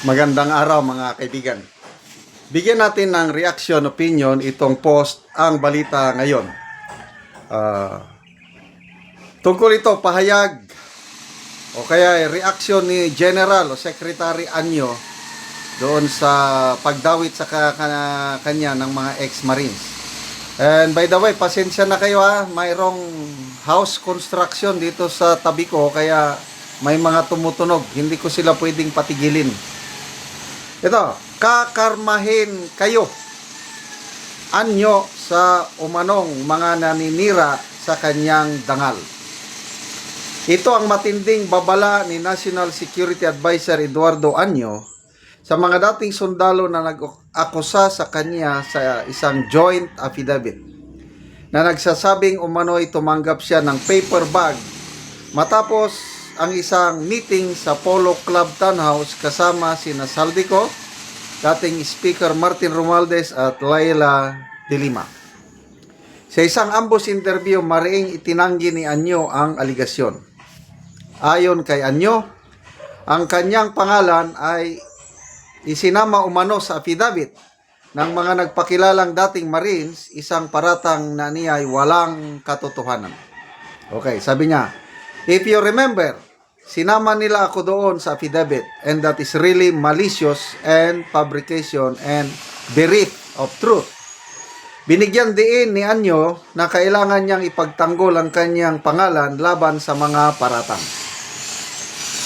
Magandang araw mga kaibigan. Bigyan natin ng reaction, opinion itong post ang balita ngayon. Tungkol ito, pahayag o kaya reaction ni General o Secretary Anyo doon sa pagdawit sa kanya ng mga ex-marines. And by the way, pasensya na kayo mayroong house construction dito sa tabi ko kaya may mga tumutunog. Hindi ko sila pwedeng patigilin. Ito, kakarmahin kayo Anyo sa umanong mga naninira sa kanyang dangal. Ito ang matinding babala ni National Security Advisor Eduardo Anyo sa mga dating sundalo na nag-akusa sa kanya sa isang joint affidavit na nagsasabing umano'y tumanggap siya ng paper bag matapos ang isang meeting sa Polo Club Townhouse kasama sina Saldico, dating Speaker Martin Romualdez at Laila de Lima. Sa isang ambush interview, mariing itinanggi ni Anyo ang aligasyon. Ayon kay Anyo, ang kanyang pangalan ay isinama umano sa affidavit ng mga nagpakilalang dating Marines, isang paratang na niya ay walang katotohanan. Okay, sabi niya, if you remember, sinama nila ako doon sa affidavit and that is really malicious and fabrication and bereft of truth. Binigyan diin ni Anyo na kailangan niyang ipagtanggol ang kanyang pangalan laban sa mga paratang.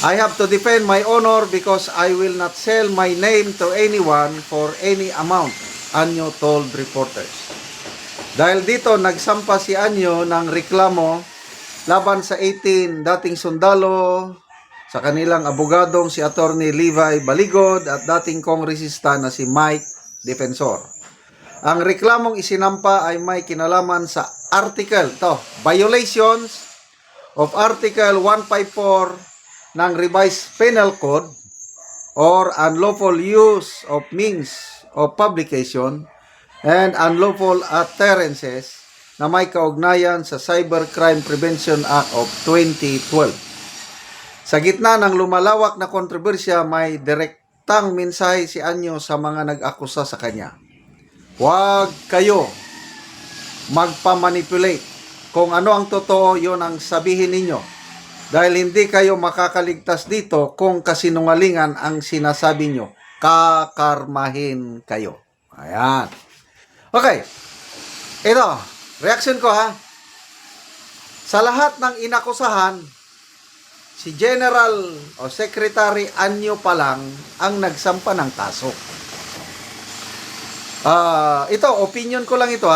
I have to defend my honor because I will not sell my name to anyone for any amount, Anyo told reporters. Dahil dito, nagsampa si Anyo ng reklamo laban sa 18 dating sundalo, sa kanilang abogadong si Attorney Levi Baligod at dating kongresista na si Mike Defensor. Ang reklamong isinampa ay may kinalaman sa violations of Article 154 ng Revised Penal Code or unlawful use of means of publication and unlawful utterances na may kaugnayan sa Cybercrime Prevention Act of 2012. Sa gitna ng lumalawak na kontrobersya, may direktang mensahe si Anyo sa mga nag-akusa sa kanya. Huwag kayo magpamanipulate. Kung ano ang totoo, yun ang sabihin ninyo. Dahil hindi kayo makakaligtas dito kung kasinungalingan ang sinasabi nyo. Kakarmahin kayo. Ayan. Okay. Ito. Reaction ko sa lahat ng inakusahan, si General o Secretary Anyo pa lang ang nagsampa ng kaso. Ito, opinion ko lang ito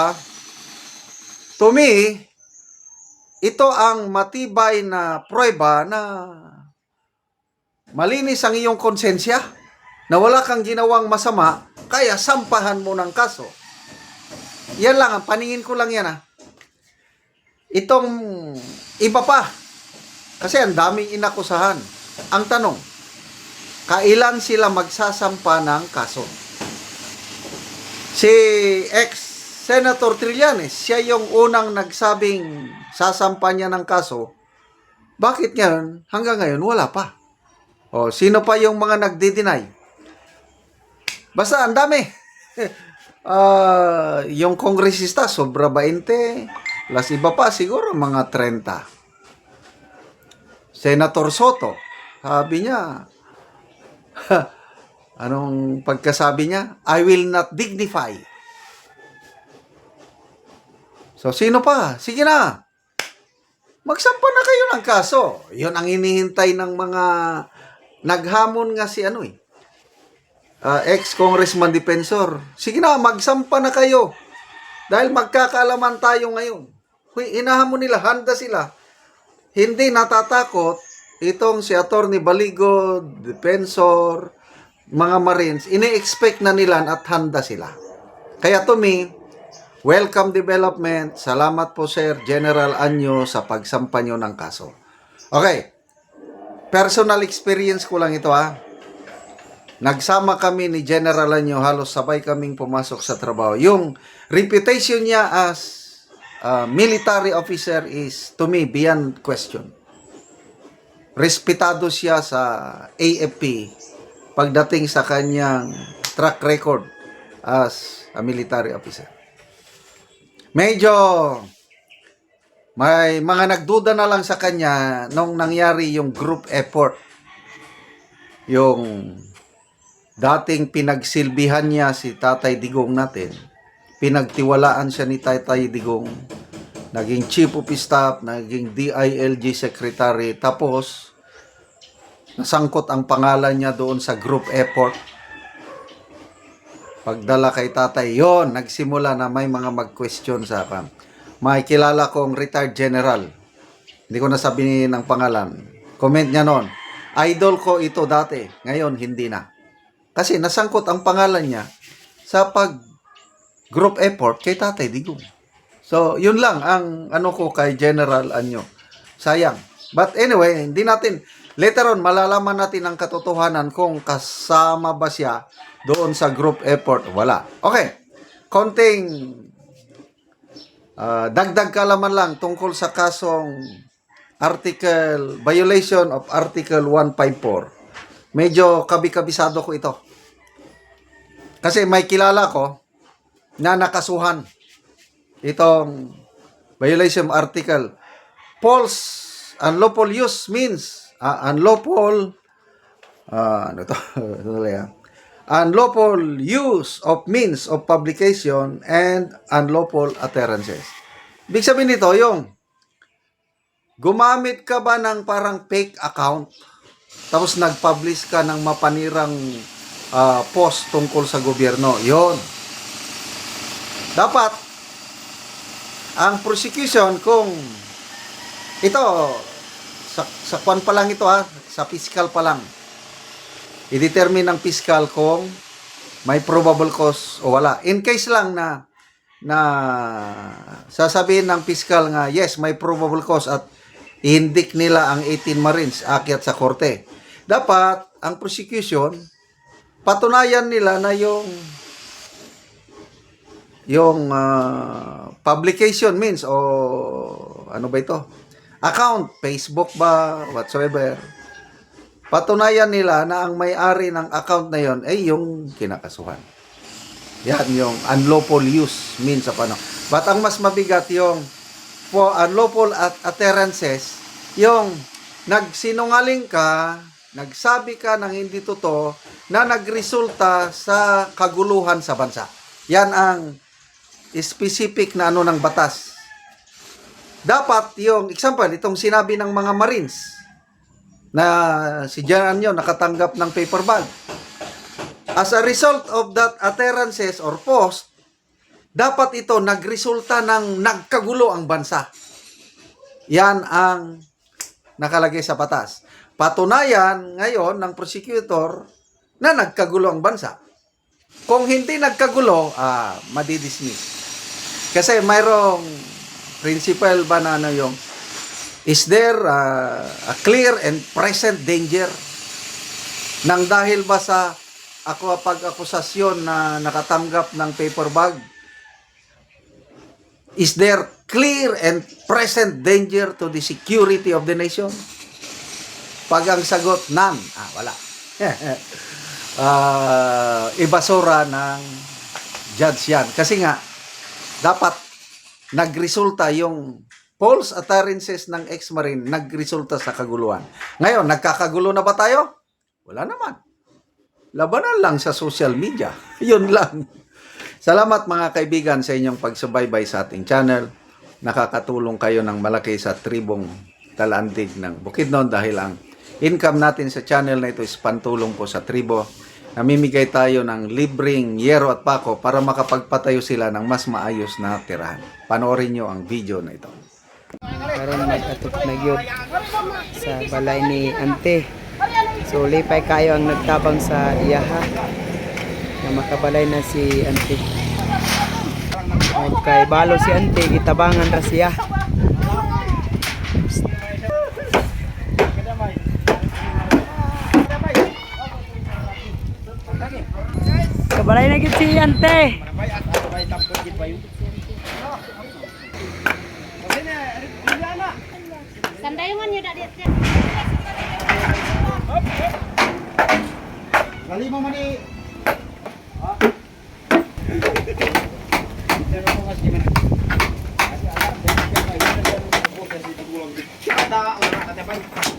To me, ito ang matibay na pruweba na malinis ang iyong konsensya, na wala kang ginawang masama, kaya sampahan mo ng kaso. Yan lang, ang paningin ko lang yan Itong iba pa, kasi ang daming inakusahan. Ang tanong, kailan sila magsasampa ng kaso? Si ex-Senator Trillanes, siya yung unang nagsabing sasampa niya ng kaso. Bakit ngayon, hanggang ngayon, wala pa? O, sino pa yung mga nagdi-deny? Basta, ang dami. Yung kongresista sobra 20 plus iba pa siguro mga 30. Senator Soto, sabi niya anong pagkasabi niya? I will not dignify. So sino pa? Sige na, magsampa na kayo ng kaso. Yun ang hinihintay ng mga naghamon nga si ex-congressman Defensor. Sige na, magsampa na kayo. Dahil magkakaalaman tayo ngayon. Hinahamon nila, handa sila. Hindi natatakot itong si Attorney Baligod, Defensor, mga Marines. Ini-expect na nila at handa sila. Kaya to me, welcome development. Salamat po Sir General Anyo sa pagsampa nyo ng kaso. Okay. Personal experience ko lang ito Nagsama kami ni General Anyo, halos sabay kaming pumasok sa trabaho. Yung reputation niya as military officer is, to me, beyond question. Respetado siya sa AFP pagdating sa kanyang track record as a military officer. Medyo may mga nagduda na lang sa kanya nung nangyari yung group effort. Yung dating pinagsilbihan niya si Tatay Digong natin, pinagtiwalaan siya ni Tatay Digong, naging Chief of Staff, naging DILG Secretary, tapos nasangkot ang pangalan niya doon sa group effort. Pagdala kay Tatay, yon nagsimula na may mga mag-question sa akin. May kilala kong retired general, hindi ko nasabihin ng pangalan, comment niya noon, idol ko ito dati, ngayon hindi na. Kasi nasangkot ang pangalan niya sa pag-group effort kay Tatay Digong. So, yun lang ang ano ko kay General Anyo. Sayang. But anyway, hindi natin, later on, malalaman natin ang katotohanan kung kasama ba siya doon sa group effort. Wala. Okay. Konting dagdag kalaman lang tungkol sa kasong violation of Article 154. Medyo kabisado ko ito. Kasi may kilala ko na nakasuhan itong violation of article. False unlawful use means unlawful use of means of publication and unlawful utterances. Ibig sabihin nito, yung gumamit ka ba ng parang fake account, tapos nag-publish ka ng mapanirang post tungkol sa gobyerno. Yon. Dapat, ang prosecution kung ito, sa kwan pa lang ito sa fiscal pa lang, i-determine ng fiscal kung may probable cause o wala. In case lang na sasabihin ng fiscal nga, yes, may probable cause at ihindik nila ang 18 Marines akyat sa korte. Dapat, ang prosecution, patunayan nila na yung publication means o ano ba ito? Account, Facebook ba, whatsoever. Patunayan nila na ang may-ari ng account na yon ay yung kinakasuhan. Yan yung unlawful use means of ano. But ang mas mabigat yung for unlawful utterances, yung nagsinungaling ka, nagsabi ka ng hindi totoo na nagresulta sa kaguluhan sa bansa. Yan ang specific na ano ng batas. Dapat yung example, itong sinabi ng mga Marines na si General Anyo nakatanggap ng paper bag. As a result of that utterances or post, dapat ito nagresulta ng nagkagulo ang bansa. Yan ang nakalagay sa batas. Patunayan ngayon ng prosecutor na nagkagulo ang bansa. Kung hindi nagkagulo, madidismiss. Kasi mayroong principle ba na ano yung, is there a clear and present danger nang dahil ba sa pag-akusasyon na nakatanggap ng paper bag? Is there clear and present danger to the security of the nation? Pag ang sagot, none. Wala. Ibasura ng judge yan. Kasi nga, dapat nagresulta yung false utterances ng ex-marine, nagresulta sa kaguluhan. Ngayon, nagkakagulo na ba tayo? Wala naman. Labanan lang sa social media. Yun lang. Salamat mga kaibigan sa inyong pagsubaybay sa ating channel. Nakakatulong kayo ng malaki sa tribong Talandig ng Bukidnon dahil ang income natin sa channel na ito is pantulong po sa tribo. Namimigay tayo ng libreng yero at pako para makapagpatayo sila ng mas maayos na tirahan. Panoorin nyo ang video na ito. Karon mag-atok na gyud sa balay ni Ante. So lipay kayo ang nagtabang sa iyaha na makabalay na si Ante. Okay, balo si Ante, gitabangan ra siya. Kabalay na gyud si Ante. Sandayungan nyo dak diet. Dali mo man eh. Ada orang kata apa?